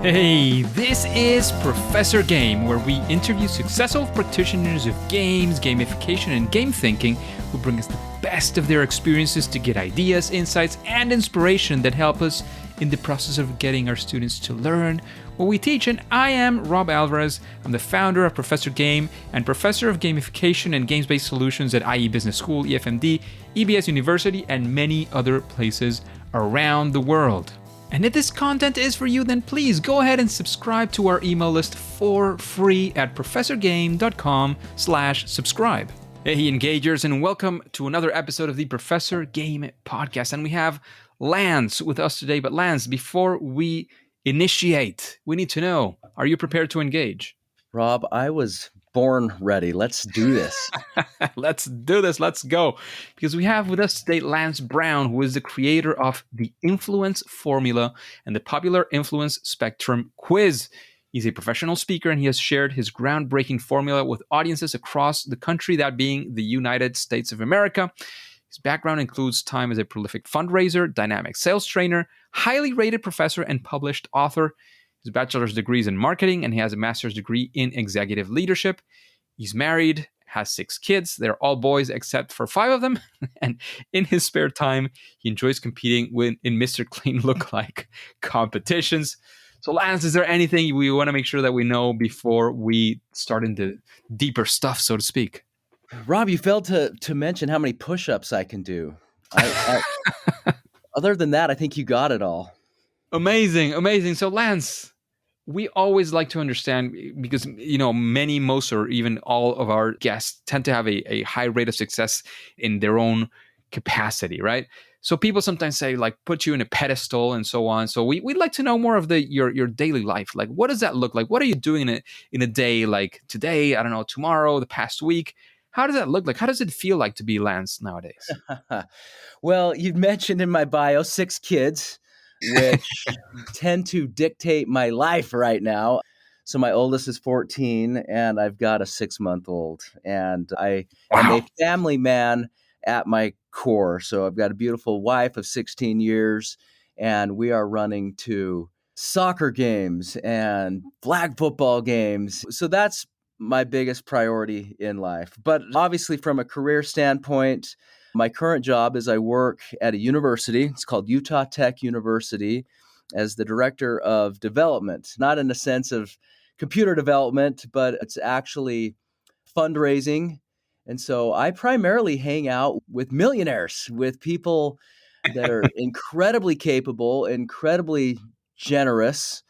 Hey, this is Professor Game, where we interview successful practitioners of games, gamification, and game thinking who bring us the best of their experiences to get ideas, insights, and inspiration that help us in the process of getting our students to learn what we teach. And I am Rob Alvarez. I'm the founder of Professor Game and professor of gamification and games-based solutions at IE Business School, EFMD, EBS University, and many other places around the world. And if this content is for you, then please go ahead and subscribe to our email list for free at professorgame.com/subscribe. Hey, engagers, and welcome to another episode of the Professor Game podcast. And we have Lance with us today. But Lance, before we initiate, we need to know, are you prepared to engage? Rob, I was born ready. Let's do this. Let's do this. Let's go. Because we have with us today Lance Brown, who is the creator of the Influence Formula and the popular Influence Spectrum quiz. He's a professional speaker, and he has shared his groundbreaking formula with audiences across the country, that being the United States of America. His background includes time as a prolific fundraiser, dynamic sales trainer, highly rated professor, and published author. His bachelor's degree is in marketing, and he has a master's degree in executive leadership. He's married, has 6 kids. They're all boys except for 5 of them. And in his spare time, he enjoys competing in Mr. Clean Lookalike competitions. So Lance, is there anything we want to make sure that we know before we start into deeper stuff, so to speak? Rob, you failed to mention how many push-ups I can do. Other than that, I think you got it all. Amazing. So Lance, we always like to understand, because, most or even all of our guests tend to have a high rate of success in their own capacity, right? So people sometimes say, like, put you in a pedestal and so on. So we'd like to know more of your daily life. Like, what does that look like? What are you doing in a day, like today, I don't know, tomorrow, the past week? How does that look like? How does it feel like to be Lance nowadays? Well, you've mentioned in my bio 6 kids, which tend to dictate my life right now. So my oldest is 14, and I've got a 6-month-old. And I am a family man at my core. So I've got a beautiful wife of 16 years, and we are running to soccer games and flag football games. So that's my biggest priority in life. But obviously, from a career standpoint, my current job is I work at a university. It's called Utah Tech University as the director of development, not in the sense of computer development, but it's actually fundraising. And so I primarily hang out with millionaires, with people that are incredibly capable, incredibly generous.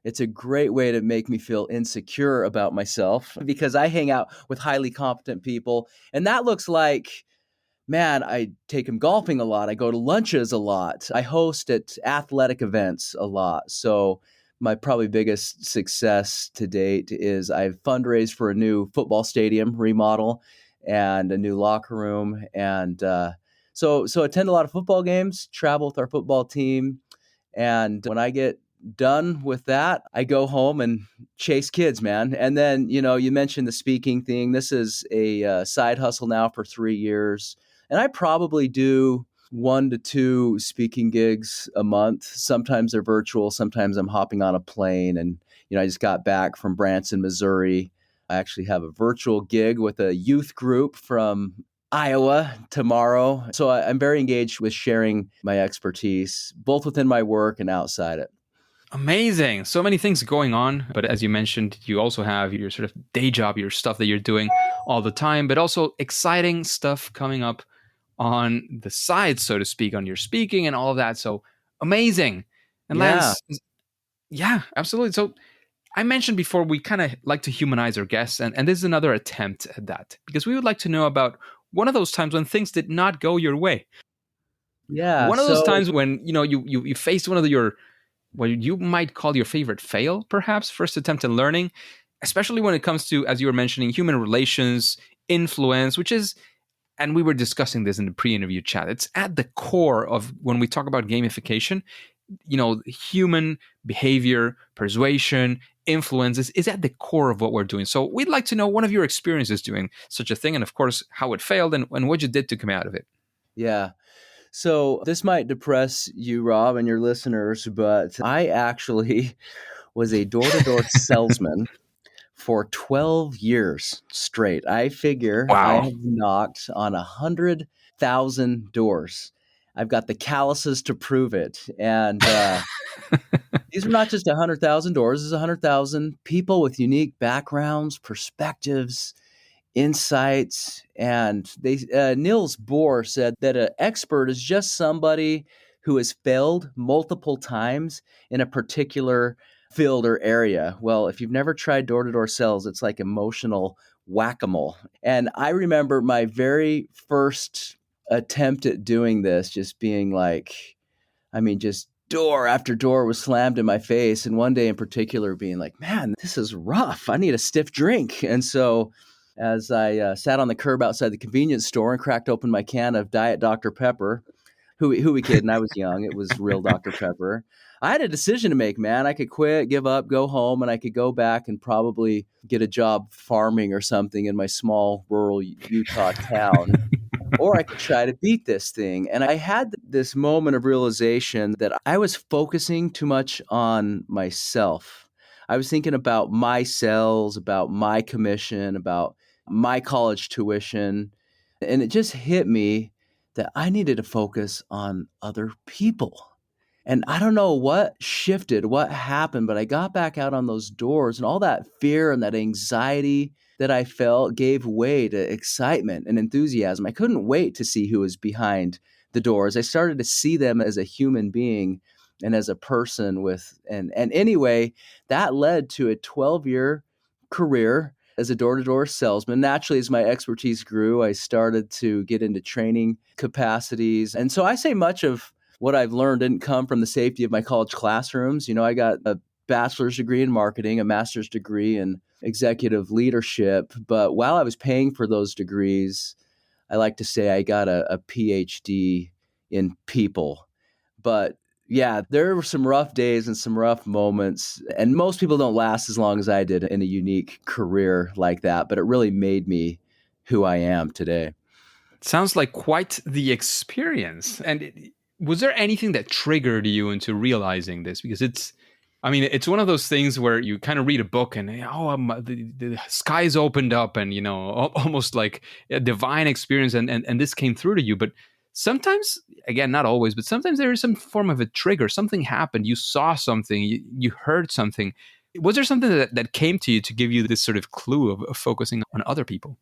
It's a great way to make me feel insecure about myself because I hang out with highly competent people. And that looks like, man, I take them golfing a lot. I go to lunches a lot. I host at athletic events a lot. So my probably biggest success to date is I've fundraised for a new football stadium remodel and a new locker room. And so attend a lot of football games, travel with our football team. And when I get done with that, I go home and chase kids, man. And then, you mentioned the speaking thing. This is a side hustle now for 3 years. And I probably do 1 to 2 speaking gigs a month. Sometimes they're virtual. Sometimes I'm hopping on a plane. And, I just got back from Branson, Missouri. I actually have a virtual gig with a youth group from Iowa tomorrow. So I'm very engaged with sharing my expertise, both within my work and outside it. Amazing. So many things going on. But as you mentioned, you also have your sort of day job, your stuff that you're doing all the time, but also exciting stuff coming up on the side, so to speak, on your speaking and all of that. So amazing. And Lance, yeah, absolutely. So I mentioned before, we kind of like to humanize our guests, and this is another attempt at that, because we would like to know about one of those times when things did not go your way. Yeah. One of those times when, you faced one of your, what you might call your favorite fail, perhaps, first attempt in learning, especially when it comes to, as you were mentioning, human relations, influence, which is, and we were discussing this in the pre-interview chat, it's at the core of when we talk about gamification. Human behavior, persuasion, influence is at the core of what we're doing. So we'd like to know one of your experiences doing such a thing, and of course, how it failed and what you did to come out of it. Yeah. So this might depress you, Rob, and your listeners, but I actually was a door-to-door salesman for 12 years straight. I figure I Wow. have knocked on 100,000 doors. I've got the calluses to prove it. And these are not just 100,000 doors, this is 100,000 people with unique backgrounds, perspectives, insights. And Niels Bohr said that an expert is just somebody who has failed multiple times in a particular field or area. Well, if you've never tried door-to-door sales, it's like emotional whack-a-mole. And I remember my very first attempt at doing this just being like, just door after door was slammed in my face. And one day in particular, being like, man, this is rough. I need a stiff drink. And so, as I sat on the curb outside the convenience store and cracked open my can of Diet Dr. Pepper, who we kidding? I was young. It was real Dr. Pepper. I had a decision to make, man. I could quit, give up, go home, and I could go back and probably get a job farming or something in my small rural Utah town, or I could try to beat this thing. And I had this moment of realization that I was focusing too much on myself. I was thinking about my sales, about my commission, about my college tuition. And it just hit me that I needed to focus on other people. And I don't know what shifted, what happened, but I got back out on those doors and all that fear and that anxiety that I felt gave way to excitement and enthusiasm. I couldn't wait to see who was behind the doors. I started to see them as a human being and as a person and anyway, that led to a 12-year career as a door-to-door salesman. Naturally, as my expertise grew, I started to get into training capacities. And so I say much of what I've learned didn't come from the safety of my college classrooms. I got a bachelor's degree in marketing, a master's degree in executive leadership. But while I was paying for those degrees, I like to say I got a PhD in people. But yeah, there were some rough days and some rough moments. And most people don't last as long as I did in a unique career like that. But it really made me who I am today. Sounds like quite the experience. And was there anything that triggered you into realizing this? Because it's one of those things where you kind of read a book and the skies opened up, and almost like a divine experience, and this came through to you. But sometimes, again, not always, but sometimes there is some form of a trigger. Something happened. You saw something. You heard something. Was there something that came to you to give you this sort of clue of focusing on other people?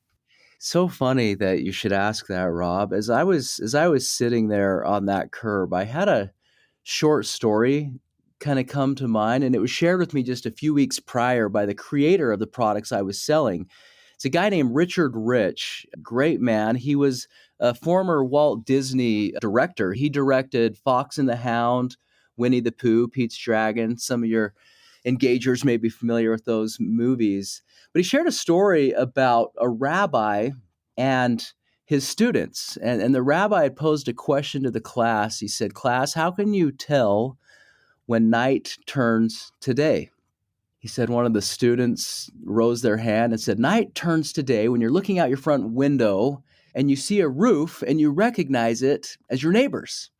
So funny that you should ask that, Rob. As I was sitting there on that curb, I had a short story kind of come to mind, and it was shared with me just a few weeks prior by the creator of the products I was selling. It's a guy named Richard Rich, great man. He was a former Walt Disney director. He directed Fox and the Hound, Winnie the Pooh, Pete's Dragon. Some of your engagers may be familiar with those movies. But he shared a story about a rabbi and his students. And the rabbi had posed a question to the class. He said, "Class, how can you tell when night turns to day?" He said one of the students rose their hand and said, "Night turns to day when you're looking out your front window and you see a roof and you recognize it as your neighbor's."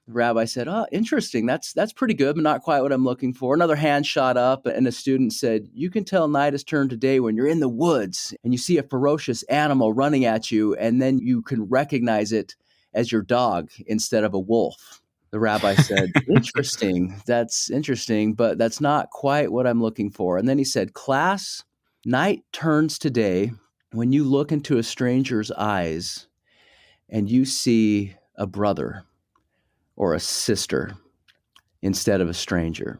The rabbi said, "Oh, interesting. That's pretty good, but not quite what I'm looking for." Another hand shot up, and a student said, "You can tell night has turned to day when you're in the woods and you see a ferocious animal running at you, and then you can recognize it as your dog instead of a wolf." The rabbi said, "Interesting. That's interesting, but that's not quite what I'm looking for." And then he said, "Class, night turns to day when you look into a stranger's eyes and you see a brother or a sister instead of a stranger."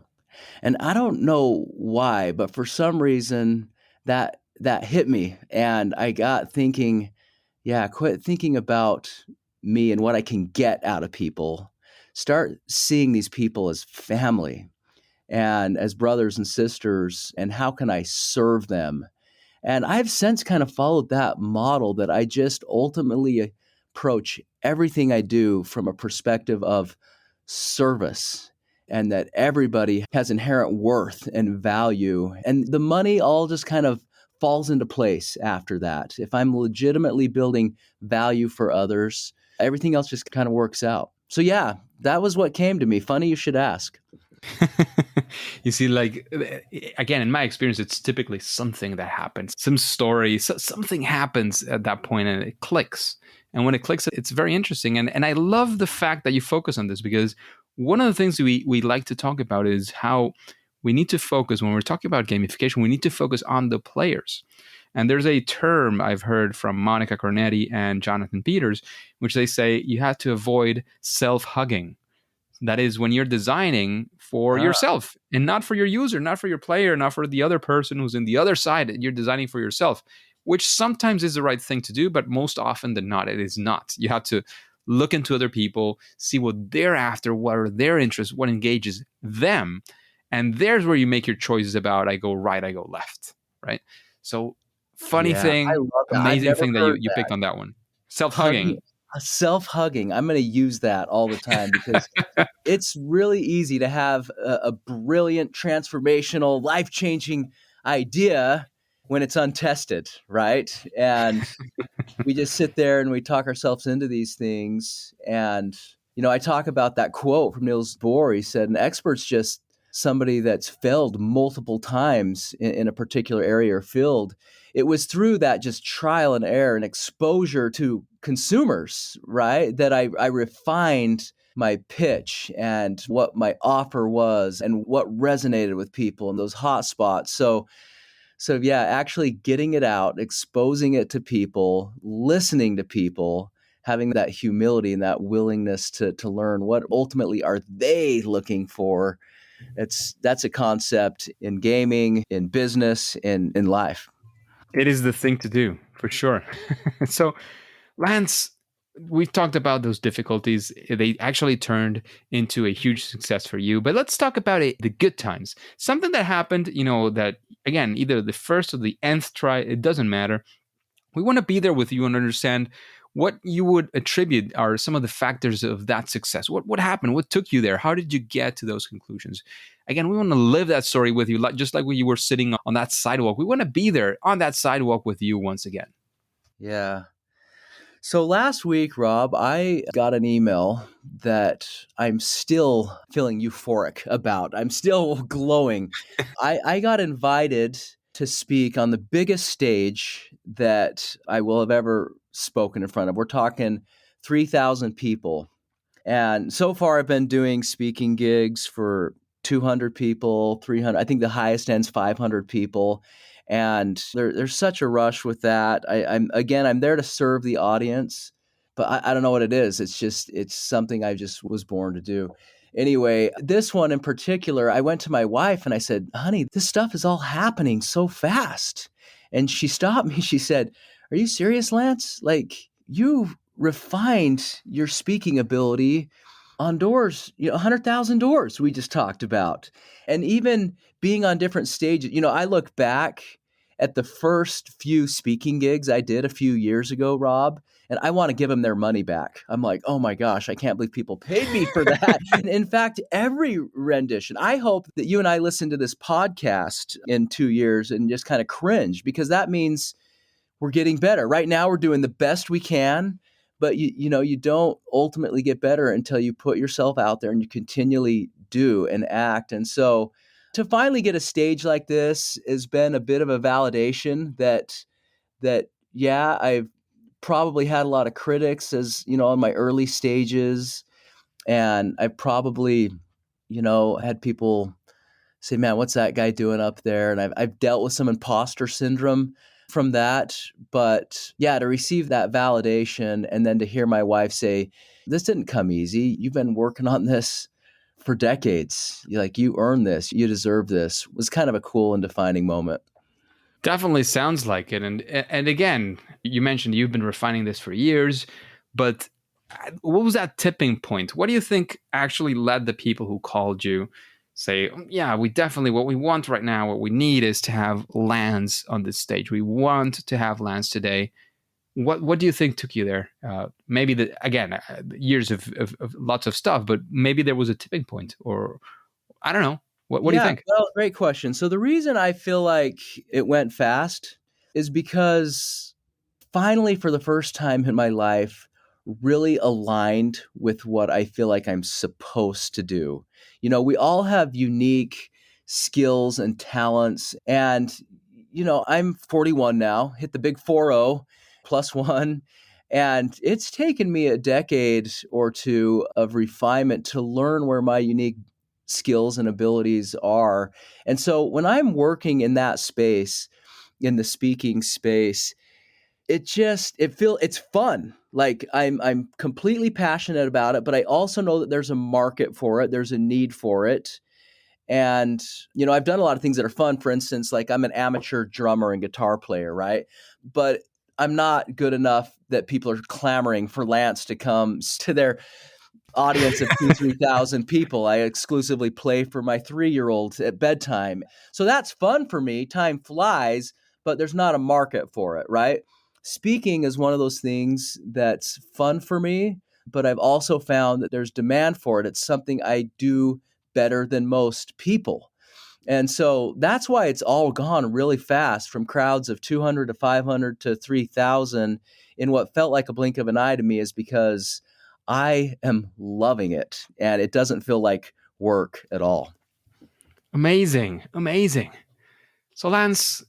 And I don't know why, but for some reason that hit me, and I got thinking, yeah, quit thinking about me and what I can get out of people. Start seeing these people as family and as brothers and sisters, and how can I serve them? And I've since kind of followed that model, that I just ultimately approach everything I do from a perspective of service, and that everybody has inherent worth and value. And the money all just kind of falls into place after that. If I'm legitimately building value for others, everything else just kind of works out. So, yeah, that was what came to me. Funny you should ask. You see, like, again, in my experience, it's typically something that happens, some story, something happens at that point and it clicks. And when it clicks, it's very interesting. And I love the fact that you focus on this, because one of the things we like to talk about is how we need to focus when we're talking about gamification, we need to focus on the players. And there's a term I've heard from Monica Cornetti and Jonathan Peters, which they say you have to avoid self hugging. That is when you're designing for Ah, yourself and not for your user, not for your player, not for the other person who's in the other side. You're designing for yourself, which sometimes is the right thing to do, but most often than not, it is not. You have to look into other people, see what they're after, what are their interests, what engages them. And there's where you make your choices about I go right, I go left, right? So, funny yeah, I thing, love that. I've amazing never thing that heard you picked on that one. Self hugging, hugging. self-hugging. I'm going to use that all the time because it's really easy to have a brilliant, transformational, life-changing idea when it's untested, right? And we just sit there and we talk ourselves into these things. And, I talk about that quote from Niels Bohr. He said, an expert's just somebody that's failed multiple times in a particular area or field. It was through that just trial and error and exposure to consumers, right, that I refined my pitch and what my offer was and what resonated with people in those hot spots. So yeah, actually getting it out, exposing it to people, listening to people, having that humility and that willingness to learn what ultimately are they looking for. That's a concept in gaming, in business, in life. It is the thing to do for sure. So, Lance, we've talked about those difficulties. They actually turned into a huge success for you. But let's talk about it, the good times. Something that happened, that again, either the first or the nth try, it doesn't matter. We want to be there with you and understand what you would attribute are some of the factors of that success. What happened? What took you there? How did you get to those conclusions? Again, we want to live that story with you, just like when you were sitting on that sidewalk. We want to be there on that sidewalk with you once again. Yeah. So last week, Rob, I got an email that I'm still feeling euphoric about. I'm still glowing. I got invited to speak on the biggest stage that I will have ever spoken in front of. We're talking 3,000 people. And so far, I've been doing speaking gigs for 200 people, 300. I think the highest end's 500 people. And there's such a rush with that. I'm there to serve the audience, but I don't know what it is. It's something I just was born to do. Anyway, this one in particular, I went to my wife and I said, honey, this stuff is all happening so fast. And she stopped me. She said, are you serious, Lance? Like, you refined your speaking ability on doors, 100,000 doors we just talked about. And even being on different stages, I look back at the first few speaking gigs I did a few years ago, Rob, and I want to give them their money back. I'm like, oh my gosh, I can't believe people paid me for that. In fact, every rendition, I hope that you and I listen to this podcast in 2 years and just kind of cringe, because that means we're getting better. Right now, we're doing the best we can, but you don't ultimately get better until you put yourself out there and you continually do and act. And so, to finally get a stage like this has been a bit of a validation that yeah, I've probably had a lot of critics as in my early stages, and I probably had people say, man, what's that guy doing up there? And I've dealt with some imposter syndrome from that. But yeah, to receive that validation and then to hear my wife say, this didn't come easy. You've been working on this for decades. You earned this. You deserve this, was kind of a cool and defining moment. Definitely sounds like it. And again, you mentioned you've been refining this for years, but what was that tipping point? What do you think actually led the people who called you say, yeah, we definitely, what we want right now, what we need is to have Lance on this stage. We want to have Lance today. What do you think took you there? Maybe years of lots of stuff, but maybe there was a tipping point, or I don't know. What do you Yeah, think? well, great question. So the reason I feel like it went fast is because finally, for the first time in my life, really aligned with what I feel like I'm supposed to do. We all have unique skills and talents. And, I'm 41 now, hit the big 40 plus one. And it's taken me a decade or two of refinement to learn where my unique skills and abilities are. And so when I'm working in that space, in the speaking space, it's fun. Like I'm completely passionate about it, but I also know that there's a market for it, there's a need for it. And I've done a lot of things that are fun. For instance, like I'm an amateur drummer and guitar player, right? But I'm not good enough that people are clamoring for Lance to come to their audience of 3,000 people. I exclusively play for my 3-year-old at bedtime. So that's fun for me. Time flies, but there's not a market for it, right? Speaking is one of those things that's fun for me, but I've also found that there's demand for it. It's something I do better than most people. And so that's why it's all gone really fast, from crowds of 200 to 500 to 3,000 in what felt like a blink of an eye to me, is because I am loving it and it doesn't feel like work at all. Amazing. Amazing. So, Lance,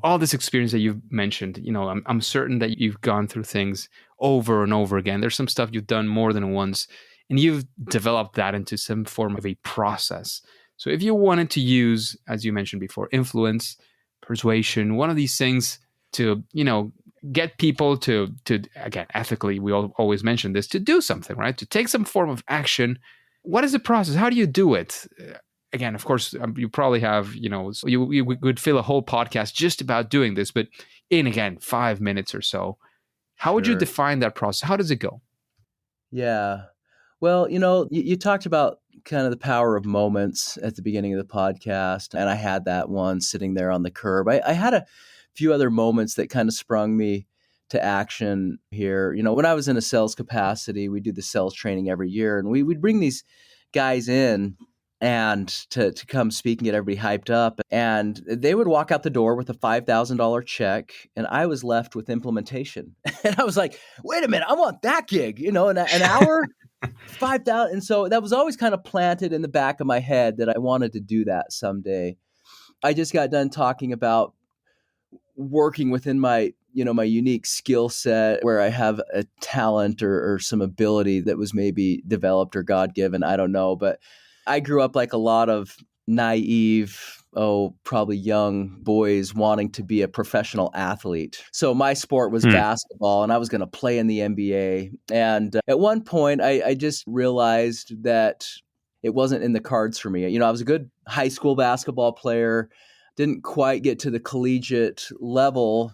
all this experience that you've mentioned, I'm certain that you've gone through things over and over again. There's some stuff you've done more than once, and you've developed that into some form of a process. So, if you wanted to use, as you mentioned before, influence, persuasion, one of these things to, get people to again, ethically, we always mention this, to do something, right? To take some form of action. What is the process? How do you do it? Again, of course, you probably have, so you would fill a whole podcast just about doing this, but in, again, 5 minutes or so, how would you Sure. define that process? How does it go? Yeah. Well, you talked about kind of the power of moments at the beginning of the podcast, and I had that one sitting there on the curb. I had a few other moments that kind of sprung me to action here. When I was in a sales capacity, we do the sales training every year, and we'd bring these guys in and to come speak and get everybody hyped up. And they would walk out the door with a $5,000 check, and I was left with implementation. And I was like, wait a minute, I want that gig, an hour, 5,000. And so that was always kind of planted in the back of my head that I wanted to do that someday. I just got done talking about working within my unique skill set, where I have a talent or some ability that was maybe developed or God-given. I don't know. But I grew up like a lot of naive, probably young boys wanting to be a professional athlete. So my sport was basketball, and I was going to play in the NBA. And at one point, I just realized that it wasn't in the cards for me. I was a good high school basketball player, didn't quite get to the collegiate level.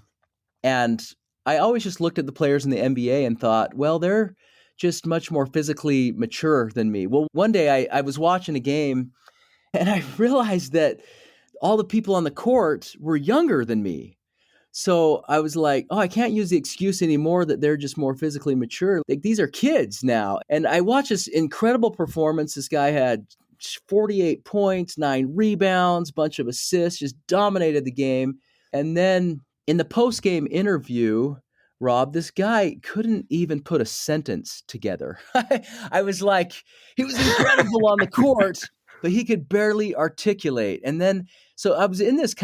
And I always just looked at the players in the NBA and thought, well, they're just much more physically mature than me. Well, one day I was watching a game, and I realized that all the people on the court were younger than me. So I was like, I can't use the excuse anymore that they're just more physically mature. Like, these are kids now. And I watched this incredible performance. This guy had 48 points, 9 rebounds, bunch of assists, just dominated the game. And then in the post-game interview, Rob, this guy couldn't even put a sentence together. I was like, he was incredible on the court, but he could barely articulate. And then, so I was in this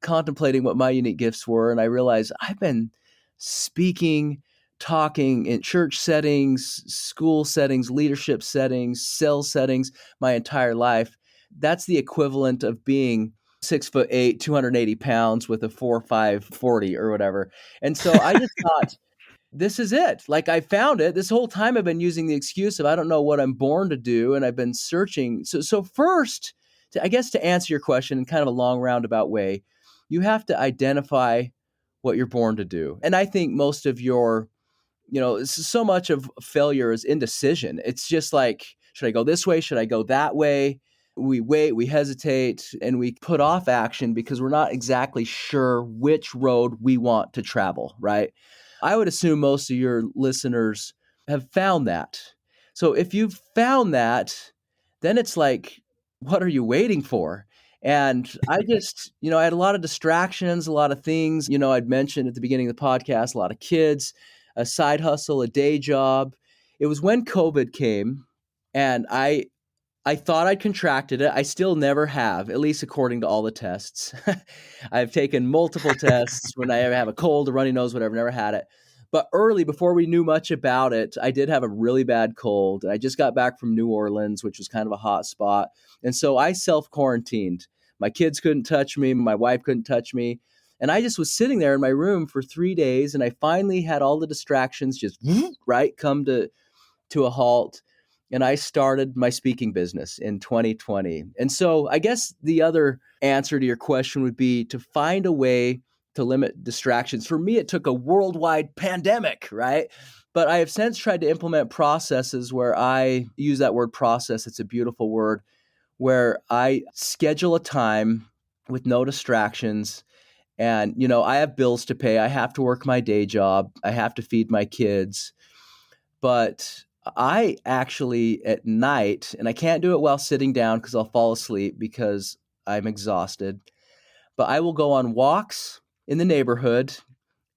contemplating what my unique gifts were, and I realized I've been speaking, talking in church settings, school settings, leadership settings, sales settings my entire life. That's the equivalent of being 6'8", 280 pounds with a 4.5 40 or whatever. And so I just thought, this is it. Like, I found it. This whole time I've been using the excuse of I don't know what I'm born to do, and I've been searching. So first, I guess to answer your question in kind of a long roundabout way, you have to identify what you're born to do. And I think most of your, so much of failure is indecision. It's just like, should I go this way? Should I go that way? We wait, we hesitate, and we put off action because we're not exactly sure which road we want to travel, right? I would assume most of your listeners have found that. So if you've found that, then it's like, what are you waiting for? And I just, I had a lot of distractions, a lot of things, I'd mentioned at the beginning of the podcast, a lot of kids, a side hustle, a day job. It was when COVID came, and I thought I contracted it. I still never have, at least according to all the tests. I've taken multiple tests when I ever have a cold, a runny nose, whatever, never had it. But early, before we knew much about it, I did have a really bad cold. And I just got back from New Orleans, which was kind of a hot spot. And so I self quarantined. My kids couldn't touch me. My wife couldn't touch me. And I just was sitting there in my room for 3 days. And I finally had all the distractions just right come to a halt. And I started my speaking business in 2020. And so I guess the other answer to your question would be to find a way to limit distractions. For me, it took a worldwide pandemic, right? But I have since tried to implement processes where I use that word process. It's a beautiful word, where I schedule a time with no distractions. And, I have bills to pay. I have to work my day job. I have to feed my kids. But I actually at night, and I can't do it while sitting down because I'll fall asleep because I'm exhausted, but I will go on walks in the neighborhood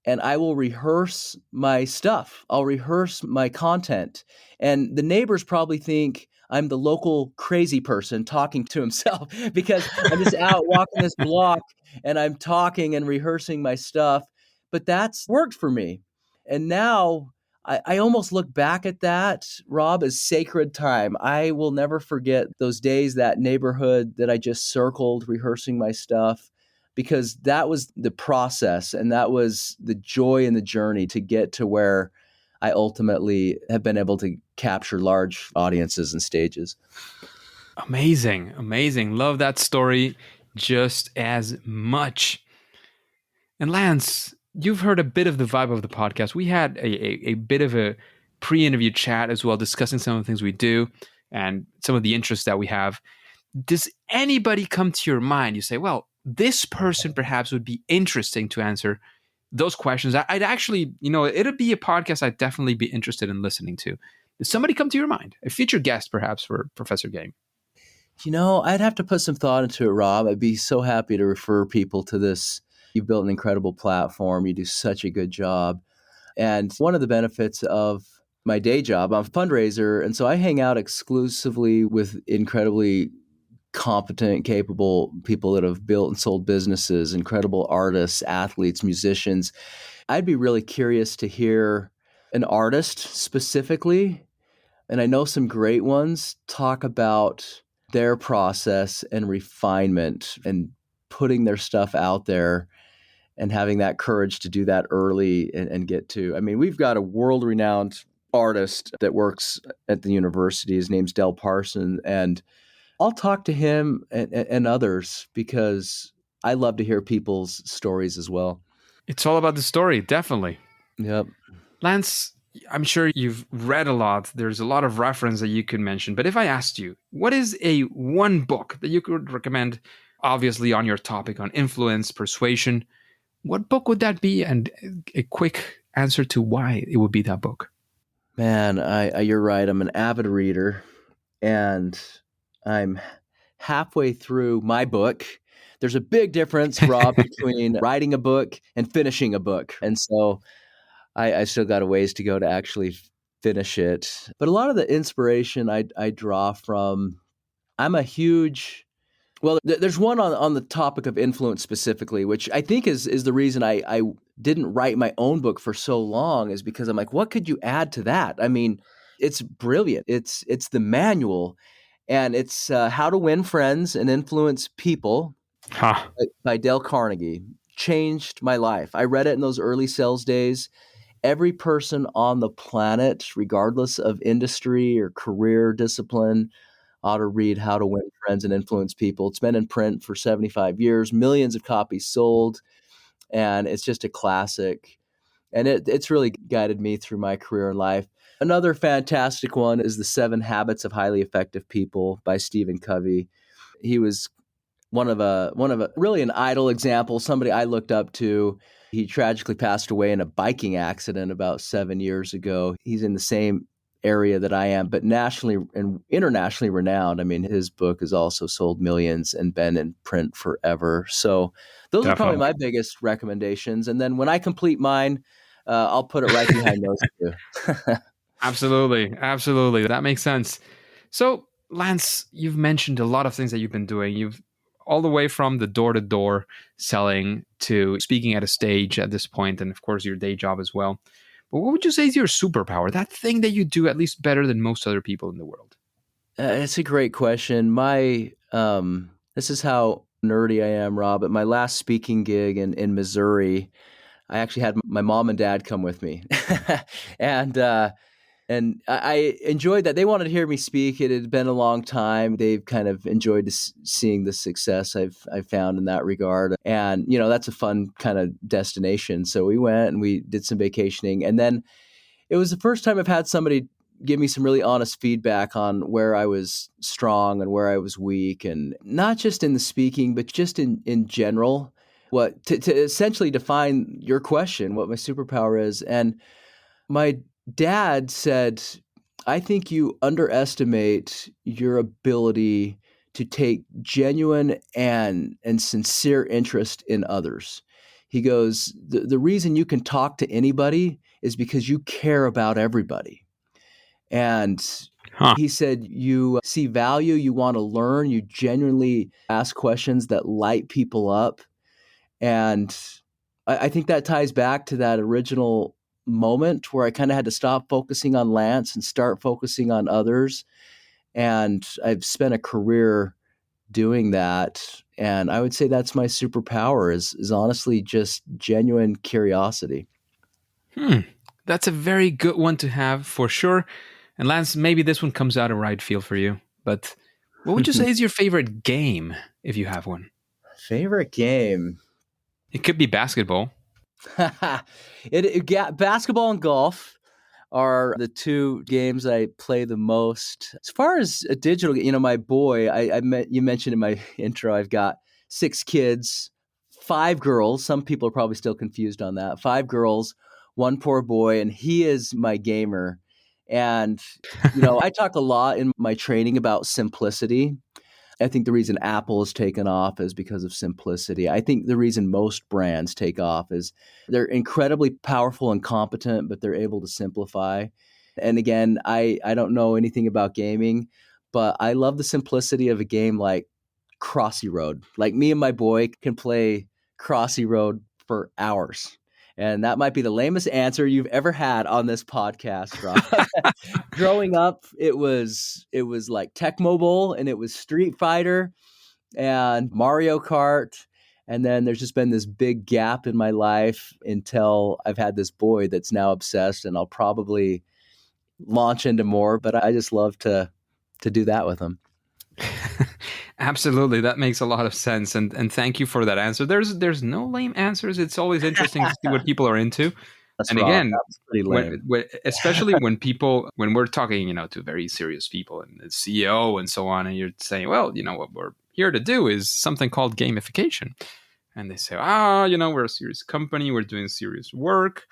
and I will rehearse my stuff. I'll rehearse my content. And the neighbors probably think I'm the local crazy person talking to himself because I'm just out walking this block and I'm talking and rehearsing my stuff. But that's worked for me. And now I almost look back at that, Rob, as sacred time. I will never forget those days, that neighborhood that I just circled, rehearsing my stuff, because that was the process and that was the joy in the journey to get to where I ultimately have been able to capture large audiences and stages. Amazing, amazing. Love that story just as much. And Lance, you've heard a bit of the vibe of the podcast. We had a bit of a pre-interview chat as well, discussing some of the things we do and some of the interests that we have. Does anybody come to your mind? You say, well, this person perhaps would be interesting to answer those questions. I'd actually, it'd be a podcast I'd definitely be interested in listening to. Does somebody come to your mind? A future guest, perhaps, for Professor Game? I'd have to put some thought into it, Rob. I'd be so happy to refer people to this. You've built an incredible platform. You do such a good job. And one of the benefits of my day job, I'm a fundraiser. And so I hang out exclusively with incredibly competent, capable people that have built and sold businesses, incredible artists, athletes, musicians. I'd be really curious to hear an artist specifically, and I know some great ones, talk about their process and refinement and putting their stuff out there and having that courage to do that early and get to. I mean, we've got a world-renowned artist that works at the university. His name's Del Parson, and I'll talk to him and others because I love to hear people's stories as well. It's all about the story, definitely. Yep. Lance, I'm sure you've read a lot. There's a lot of reference that you could mention. But if I asked you, what is a one book that you could recommend, obviously on your topic on influence, persuasion, what book would that be? And a quick answer to why it would be that book. Man, you're right. I'm an avid reader, and I'm halfway through my book. There's a big difference, Rob, between writing a book and finishing a book. And so I still got a ways to go to actually finish it. But a lot of the inspiration I draw from, I'm a huge, well, there's one on the topic of influence specifically, which I think is the reason I didn't write my own book for so long, is because I'm like, what could you add to that? I mean, it's brilliant. It's the manual, and it's How to Win Friends and Influence People by Dale Carnegie. Changed my life. I read it in those early sales days. Every person on the planet, regardless of industry or career discipline, ought to read How to Win Friends and Influence People. It's been in print for 75 years, millions of copies sold, and it's just a classic. And it's really guided me through my career and life. Another fantastic one is The 7 Habits of Highly Effective People by Stephen Covey. He was one of a really an idol example, somebody I looked up to. He tragically passed away in a biking accident about 7 years ago. He's in the same area that I am, but nationally and internationally renowned. I mean, his book has also sold millions and been in print forever. So those are probably my biggest recommendations. And then when I complete mine, I'll put it right behind those two. Absolutely. Absolutely. That makes sense. So, Lance, you've mentioned a lot of things that you've been doing. You've all the way from the door to door selling to speaking at a stage at this point, and of course, your day job as well. But what would you say is your superpower? That thing that you do at least better than most other people in the world? It's a great question. This is how nerdy I am, Rob. At my last speaking gig in Missouri, I actually had my mom and dad come with me, and I enjoyed that. They wanted to hear me speak. It had been a long time. They've kind of enjoyed seeing the success I've found in that regard, and that's a fun kind of destination. So we went and we did some vacationing, and then it was the first time I've had somebody give me some really honest feedback on where I was strong and where I was weak, and not just in the speaking, but just in general. What to essentially define your question, what my superpower is. And my dad said, I think you underestimate your ability to take genuine and sincere interest in others. He goes, the reason you can talk to anybody is because you care about everybody. And Huh. he said, you see value, you want to learn, you genuinely ask questions that light people up. And I think that ties back to that original moment where I kind of had to stop focusing on Lance and start focusing on others. And I've spent a career doing that. And I would say that's my superpower is honestly just genuine curiosity. Hmm. That's a very good one to have for sure. And Lance, maybe this one comes out of right field for you. But what would you say is your favorite game if you have one? Favorite game? It could be basketball. Basketball and golf are the two games I play the most. As far as a digital, my boy, you mentioned in my intro, I've got 6 kids, 5 girls. Some people are probably still confused on that. 5 girls, one poor boy, and he is my gamer. And, I talk a lot in my training about simplicity. I think the reason Apple has taken off is because of simplicity. I think the reason most brands take off is they're incredibly powerful and competent, but they're able to simplify. And again, I don't know anything about gaming, but I love the simplicity of a game like Crossy Road. Like me and my boy can play Crossy Road for hours. And that might be the lamest answer you've ever had on this podcast, Rob. Growing up, it was like Tecmo Bowl and it was Street Fighter and Mario Kart. And then there's just been this big gap in my life until I've had this boy that's now obsessed, and I'll probably launch into more, but I just love to do that with him. Absolutely, that makes a lot of sense, and thank you for that answer. There's no lame answers. It's always interesting to see what people are into. That's And wrong. again, That's pretty lame. especially when we're talking, to very serious people and the CEO and so on, and you're saying, well, what we're here to do is something called gamification, and they say, we're a serious company, we're doing serious work.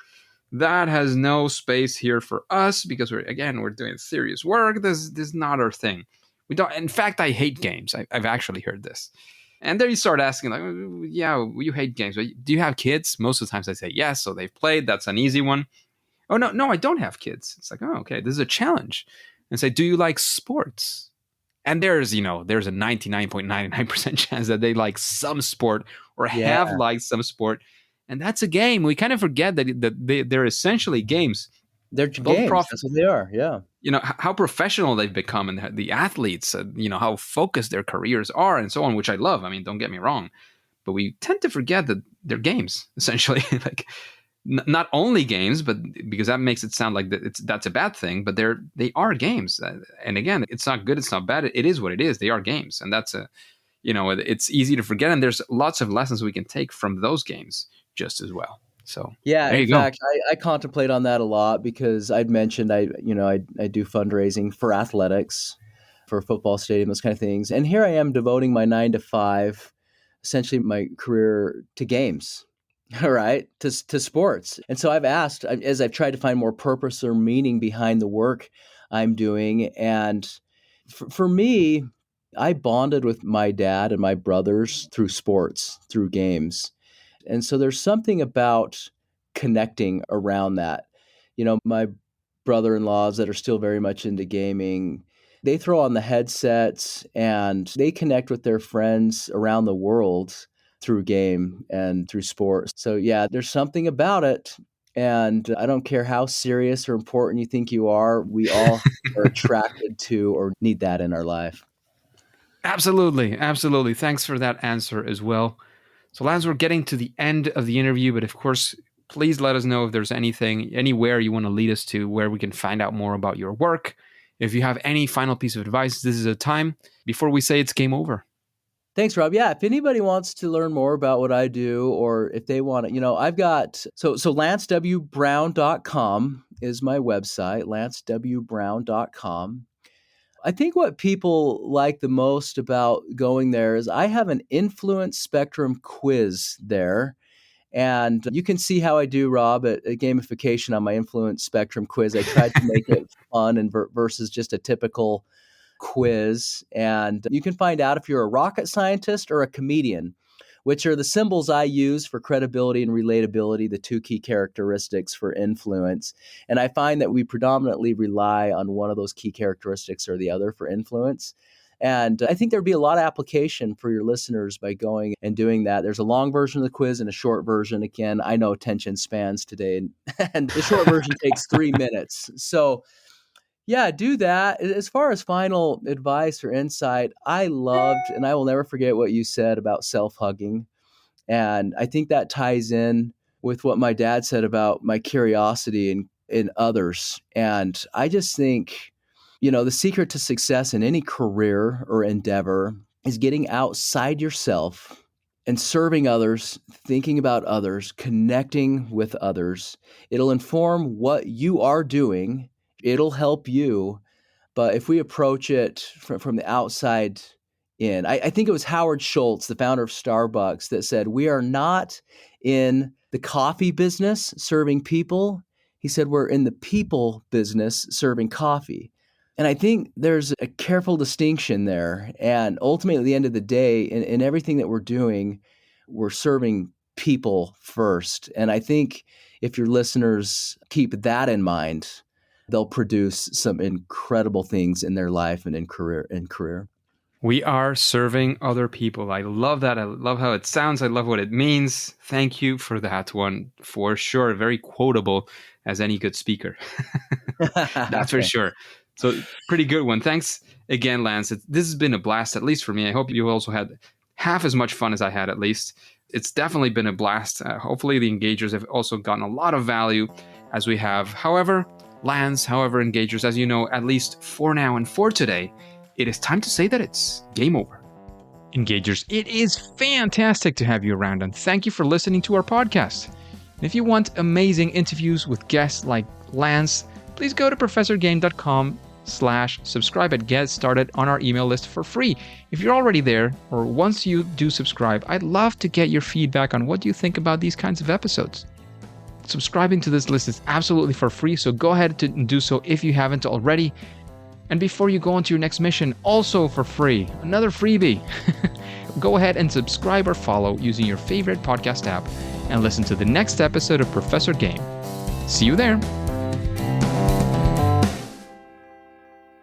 That has no space here for us because we're doing serious work. This is not our thing. We don't. In fact, I hate games. I've actually heard this. And then you start asking, like, yeah, you hate games, but do you have kids? Most of the times I say yes, so they've played. That's an easy one. Oh, no, I don't have kids. It's like, oh, okay, this is a challenge. And say, do you like sports? And there's a 99.99% chance that they like some sport or Yeah, have liked some sport. And that's a game. We kind of forget that they're essentially games. they're Both games. prof, That's what they are. Yeah. how professional they've become and the athletes, how focused their careers are and so on, which I love. I mean, don't get me wrong, but we tend to forget that they're games essentially. Like not only games, but because that makes it sound like that's a bad thing, but they are games. And again, it's not good, it's not bad. It is what it is. They are games, and it's easy to forget. And there's lots of lessons we can take from those games just as well. So Yeah, there in you go. fact, I contemplate on that a lot because I'd mentioned I do fundraising for athletics, for a football stadium, those kind of things. And here I am devoting my 9 to 5, essentially my career to games, all right, to sports. And so I've asked, as I've tried to find more purpose or meaning behind the work I'm doing. And for me, I bonded with my dad and my brothers through sports, through games. And so there's something about connecting around that. My brother-in-laws that are still very much into gaming, they throw on the headsets and they connect with their friends around the world through game and through sports. So yeah, there's something about it. And I don't care how serious or important you think you are, we all are attracted to or need that in our life. Absolutely. Absolutely. Thanks for that answer as well. So, Lance, we're getting to the end of the interview, but of course, please let us know if there's anything, anywhere you want to lead us to where we can find out more about your work. If you have any final piece of advice, this is a time before we say it's game over. Thanks, Rob. Yeah, if anybody wants to learn more about what I do, or if they want to, I've got, so lancewbrown.com is my website, lancewbrown.com. I think what people like the most about going there is I have an influence spectrum quiz there. And you can see how I do, Rob, at gamification on my influence spectrum quiz. I tried to make it fun and versus just a typical quiz. And you can find out if you're a rocket scientist or a comedian, which are the symbols I use for credibility and relatability, the two key characteristics for influence. And I find that we predominantly rely on one of those key characteristics or the other for influence. And I think there'd be a lot of application for your listeners by going and doing that. There's a long version of the quiz and a short version. Again, I know attention spans today, and the short version takes 3 minutes. So yeah, do that. As far as final advice or insight, I loved, and I will never forget what you said about self-hugging. And I think that ties in with what my dad said about my curiosity in others. And I just think, the secret to success in any career or endeavor is getting outside yourself and serving others, thinking about others, connecting with others. It'll inform what you are doing. It'll help you. But if we approach it from the outside in, I think it was Howard Schultz, the founder of Starbucks, that said, we are not in the coffee business serving people. He said, we're in the people business serving coffee. And I think there's a careful distinction there. And ultimately, at the end of the day, in everything that we're doing, we're serving people first. And I think if your listeners keep that in mind, they'll produce some incredible things in their life and in career. We are serving other people. I love that. I love how it sounds. I love what it means. Thank you for that one, for sure. Very quotable as any good speaker. That's for sure. So pretty good one. Thanks again, Lance. This has been a blast, at least for me. I hope you also had half as much fun as I had, at least. It's definitely been a blast. Hopefully the engagers have also gotten a lot of value as we have. However, engagers, as you know, at least for now and for today, it is time to say that it's game over. Engagers, it is fantastic to have you around, and thank you for listening to our podcast. And if you want amazing interviews with guests like Lance, please go to professorgame.com/subscribe and get started on our email list for free. If you're already there, or once you do subscribe, I'd love to get your feedback on what you think about these kinds of episodes. Subscribing to this list is absolutely for free, so go ahead and do so if you haven't already. And before you go on to your next mission, also for free, another freebie. Go ahead and subscribe or follow using your favorite podcast app and listen to the next episode of Professor Game. See you there.